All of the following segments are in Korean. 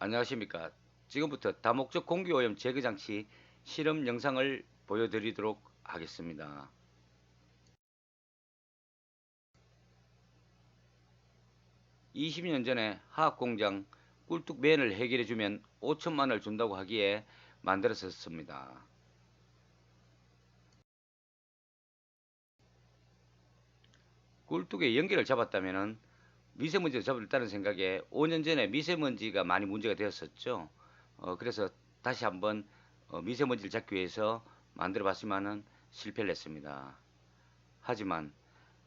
안녕하십니까. 지금부터 다목적 공기오염 제거장치 실험 영상을 보여드리도록 하겠습니다. 20년 전에 화학공장 꿀뚝맨을 해결해주면 5천만원을 준다고 하기에 만들었었습니다. 꿀뚝에 연기를 잡았다면 미세먼지를 잡았다는 생각에 5년 전에 미세먼지가 많이 문제가 되었었죠. 그래서 다시 한번 미세먼지를 잡기 위해서 만들어 봤지만은 실패를 했습니다. 하지만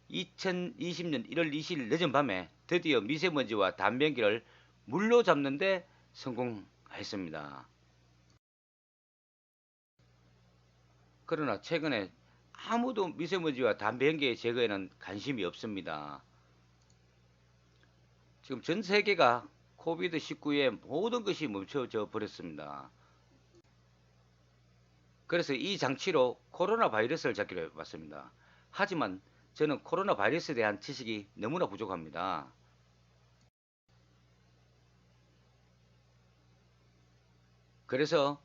2020년 1월 20일 늦은 밤에 드디어 미세먼지와 담배연기를 물로 잡는데 성공했습니다. 그러나 최근에 아무도 미세먼지와 담배연기 제거에는 관심이 없습니다. 지금 전 세계가 코비드19에 모든 것이 멈춰져 버렸습니다. 그래서 이 장치로 코로나 바이러스를 잡기로 해봤습니다. 하지만 저는 코로나 바이러스에 대한 지식이 너무나 부족합니다. 그래서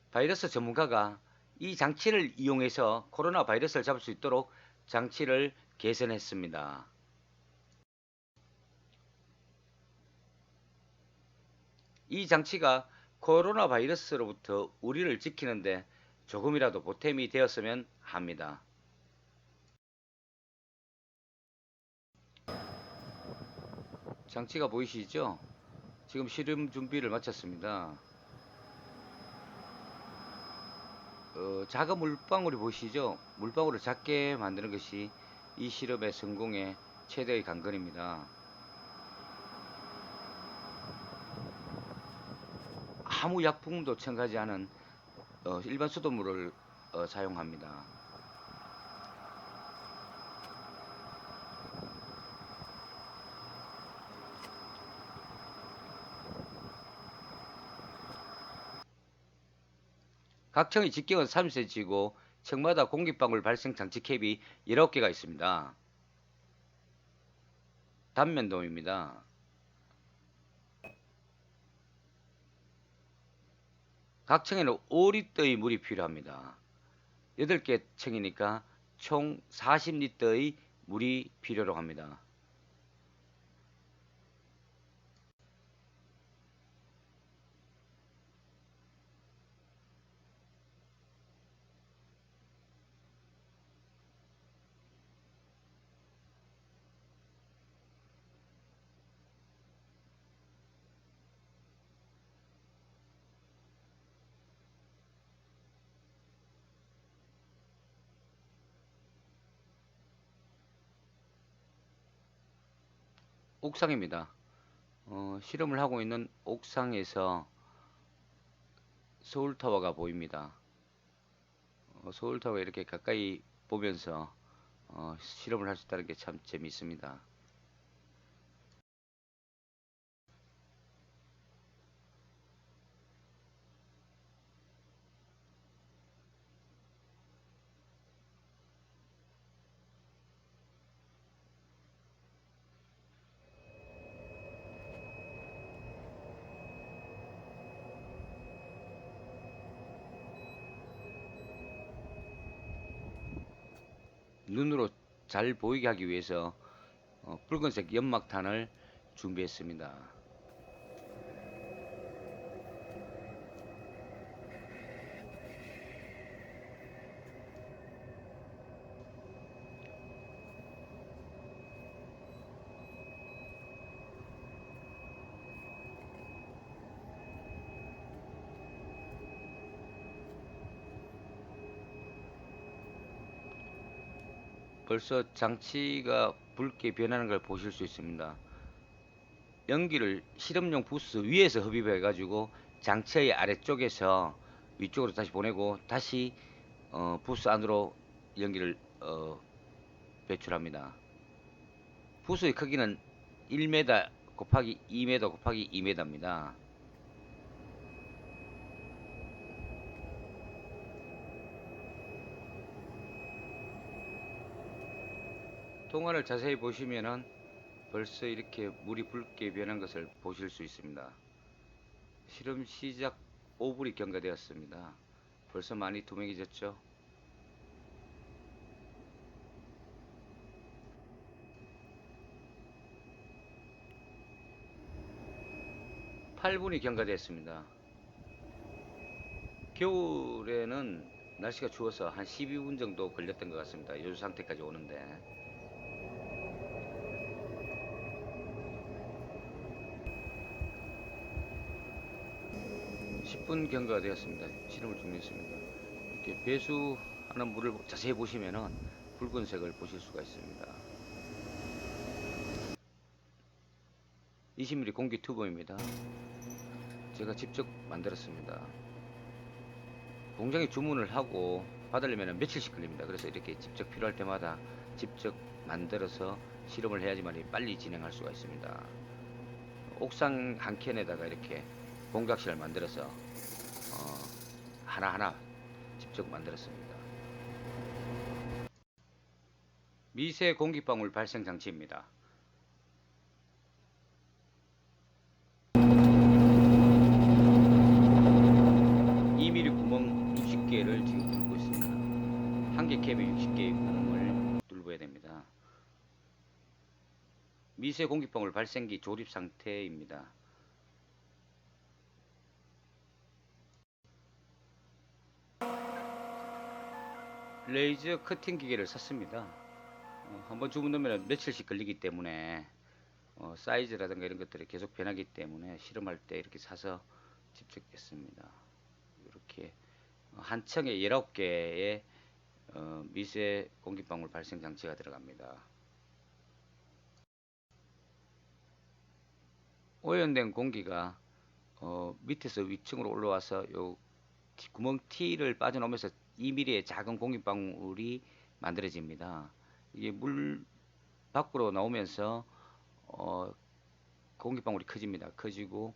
바이러스 전문가가 이 장치를 이용해서 코로나 바이러스를 잡을 수 있도록 장치를 개선했습니다. 이 장치가 코로나 바이러스로부터 우리를 지키는데 조금이라도 보탬이 되었으면 합니다. 장치가 보이시죠? 지금 실험 준비를 마쳤습니다. 작은 물방울이 보이시죠? 물방울을 작게 만드는 것이 이 실험의 성공의 최대의 관건입니다. 아무 약품도 첨가하지 않은 일반 수돗물을 사용합니다. 각 층의 직경은 30cm이고 층마다 공기방울 발생 장치 캡이 19개가 있습니다. 단면도입니다. 각 층에는 5리터의 물이 필요합니다. 8개 층이니까 총 40리터의 물이 필요로 합니다. 옥상입니다. 실험을 하고 있는 옥상에서 서울타워가 보입니다. 서울타워 이렇게 가까이 보면서 실험을 할 수 있다는 게 참 재미있습니다. 눈으로 잘 보이게 하기 위해서 붉은색 연막탄을 준비했습니다. 벌써 장치가 붉게 변하는 걸 보실 수 있습니다. 연기를 실험용 부스 위에서 흡입해 가지고 장치의 아래쪽에서 위쪽으로 다시 보내고 다시 부스 안으로 연기를 배출합니다. 부스의 크기는 1m 곱하기 2m 곱하기 2m입니다. 동화를 자세히 보시면은 벌써 이렇게 물이 붉게 변한 것을 보실 수 있습니다. 실험 시작 5분이 경과되었습니다. 벌써 많이 투명해졌죠? 8분이 경과되었습니다. 겨울에는 날씨가 추워서 한 12분 정도 걸렸던 것 같습니다. 요즘 상태까지 오는데. 10분 경과가 되었습니다. 실험을 종료했습니다. 이렇게 배수하는 물을 자세히 보시면은 붉은색을 보실 수가 있습니다. 20mm 공기 튜브입니다. 제가 직접 만들었습니다. 공장에 주문을 하고 받으려면 며칠씩 걸립니다. 그래서 이렇게 직접 필요할 때마다 직접 만들어서 실험을 해야지만 빨리 진행할 수가 있습니다. 옥상 한 켠에다가 이렇게 공각실을 만들어서 하나하나 직접 만들었습니다. 미세 공기방울 발생 장치입니다. 2mm 구멍 60개를 지금 뚫고 있습니다. 한 개 캡에 60개의 구멍을 뚫어야 됩니다. 미세 공기방울 발생기 조립 상태입니다. 레이저 커팅 기계를 샀습니다. 한번 주문 넣으면 며칠씩 걸리기 때문에 사이즈라든가 이런 것들이 계속 변하기 때문에 실험할 때 이렇게 사서 직접 했습니다. 이렇게 한 층에 19개의 미세 공기방울 발생 장치가 들어갑니다. 오염된 공기가 밑에서 위층으로 올라와서 요 구멍 T를 빠져나오면서 2mm의 작은 공기방울이 만들어집니다. 이게 물 밖으로 나오면서 공기방울이 커집니다. 커지고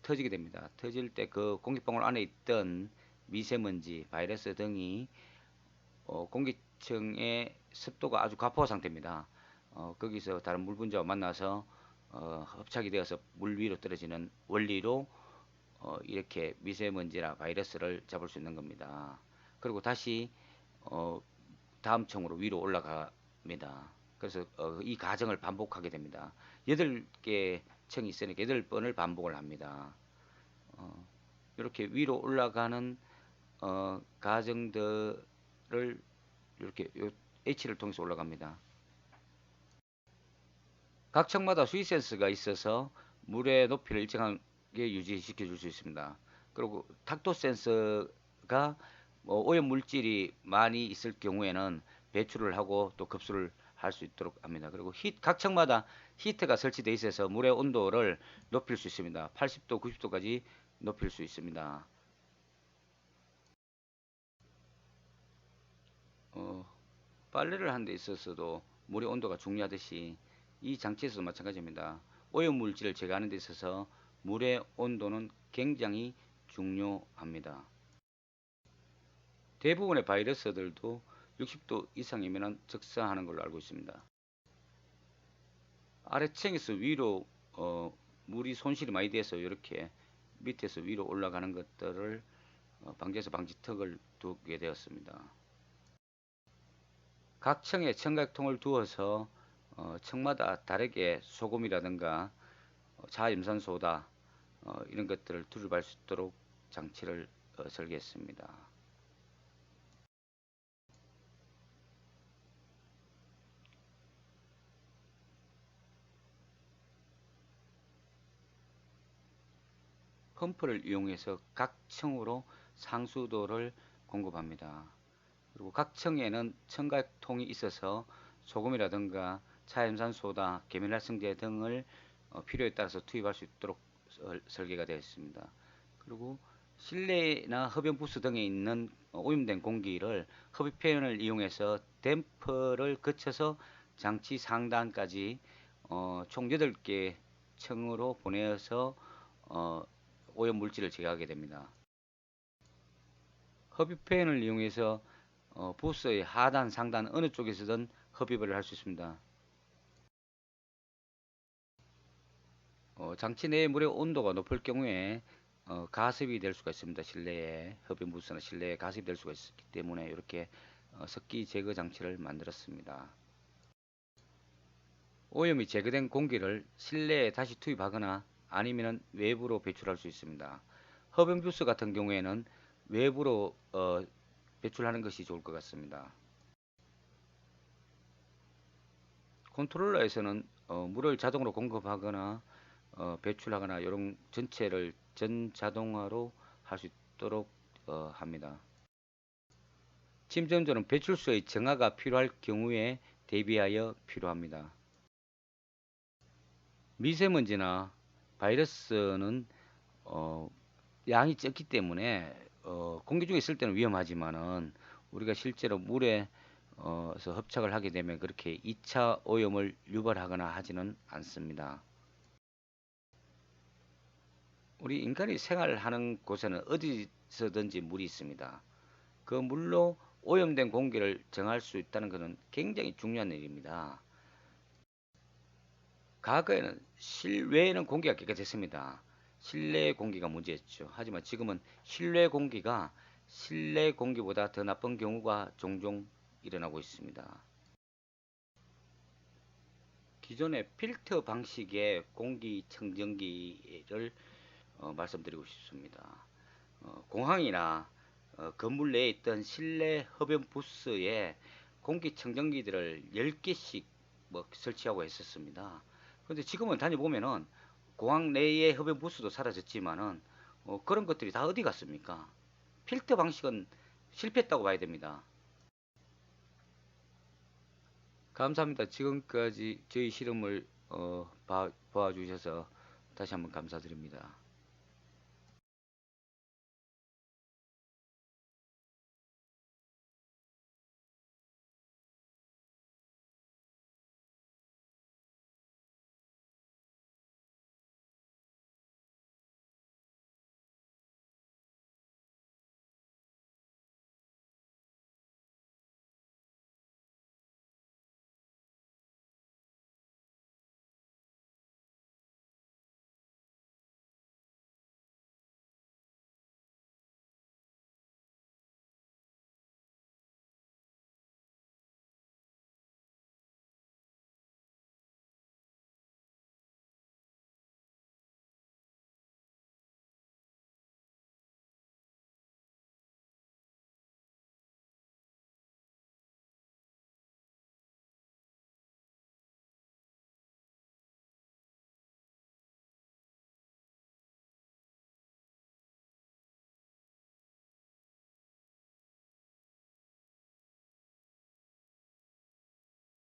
터지게 됩니다. 터질 때 그 공기방울 안에 있던 미세먼지, 바이러스 등이 공기층의 습도가 아주 가포 상태입니다. 거기서 다른 물 분자와 만나서 흡착이 되어서 물 위로 떨어지는 원리로 이렇게 미세먼지나 바이러스를 잡을 수 있는 겁니다. 그리고 다시 다음 층으로 위로 올라갑니다. 그래서 이 과정을 반복하게 됩니다. 8개 층이 있으니까 8번을 반복을 합니다. 이렇게 위로 올라가는 과정들을 이렇게 H를 통해서 올라갑니다. 각 층마다 수위 센서가 있어서 물의 높이를 일정하게 유지시켜 줄 수 있습니다. 그리고 탁도 센서가 오염 물질이 많이 있을 경우에는 배출을 하고 또 급수를 할 수 있도록 합니다. 그리고 각 층마다 히터가 설치되어 있어서 물의 온도를 높일 수 있습니다. 80도, 90도까지 높일 수 있습니다. 빨래를 하는 데 있어서도 물의 온도가 중요하듯이 이 장치에서도 마찬가지입니다. 오염 물질을 제거하는 데 있어서 물의 온도는 굉장히 중요합니다. 대부분의 바이러스들도 60도 이상이면 적사하는 걸로 알고 있습니다. 아래층에서 위로 물이 손실이 많이 돼서 이렇게 밑에서 위로 올라가는 것들을 방지해서 방지턱을 두게 되었습니다. 각 층에 청각통을 두어서 층마다 다르게 소금이라든가 자임산소다 이런 것들을 투입할 수 있도록 장치를 설계했습니다. 펌프를 이용해서 각 층으로 상수도를 공급합니다. 그리고 각 층에는 청각통이 있어서 소금이라든가 차염산소다, 계면활성제 등을 필요에 따라서 투입할 수 있도록 설계가 되어 있습니다. 그리고 실내나 흡연 부스 등에 있는 오염된 공기를 흡입팬을 이용해서 댐퍼를 거쳐서 장치 상단까지 총 8개 층으로 보내서 오염 물질을 제거하게 됩니다. 흡입팬을 이용해서 부스의 하단, 상단 어느 쪽에서든 흡입을 할 수 있습니다. 장치 내의 물의 온도가 높을 경우에 가습이 될 수가 있습니다. 실내에 흡연 부스나 실내에 가습이 될 수가 있기 때문에 이렇게 습기 제거 장치를 만들었습니다. 오염이 제거된 공기를 실내에 다시 투입하거나 아니면 외부로 배출할 수 있습니다. 흡연 부스 같은 경우에는 외부로 배출하는 것이 좋을 것 같습니다. 컨트롤러에서는 물을 자동으로 공급하거나 배출하거나 이런 전체를 전자동화로 할 수 있도록 합니다. 침전조는 배출수의 정화가 필요할 경우에 대비하여 필요합니다. 미세먼지나 바이러스는 양이 적기 때문에 공기 중에 있을 때는 위험하지만은 우리가 실제로 물에서 흡착을 하게 되면 그렇게 2차 오염을 유발하거나 하지는 않습니다. 우리 인간이 생활하는 곳에는 어디서든지 물이 있습니다. 그 물로 오염된 공기를 정할 수 있다는 것은 굉장히 중요한 일입니다. 과거에는 실외에는 공기가 깨끗했습니다. 실내 공기가 문제였죠. 하지만 지금은 실내 공기가 실내 공기보다 더 나쁜 경우가 종종 일어나고 있습니다. 기존의 필터 방식의 공기청정기를 말씀드리고 싶습니다. 공항이나 건물 내에 있던 실내 흡연 부스에 공기청정기들을 10개씩 뭐 설치하고 했었습니다. 그런데 지금은 다녀보면은 공항 내의 흡연 부스도 사라졌지만은 그런 것들이 다 어디 갔습니까? 필터 방식은 실패했다고 봐야 됩니다. 감사합니다. 지금까지 저희 실험을 봐주셔서 다시 한번 감사드립니다.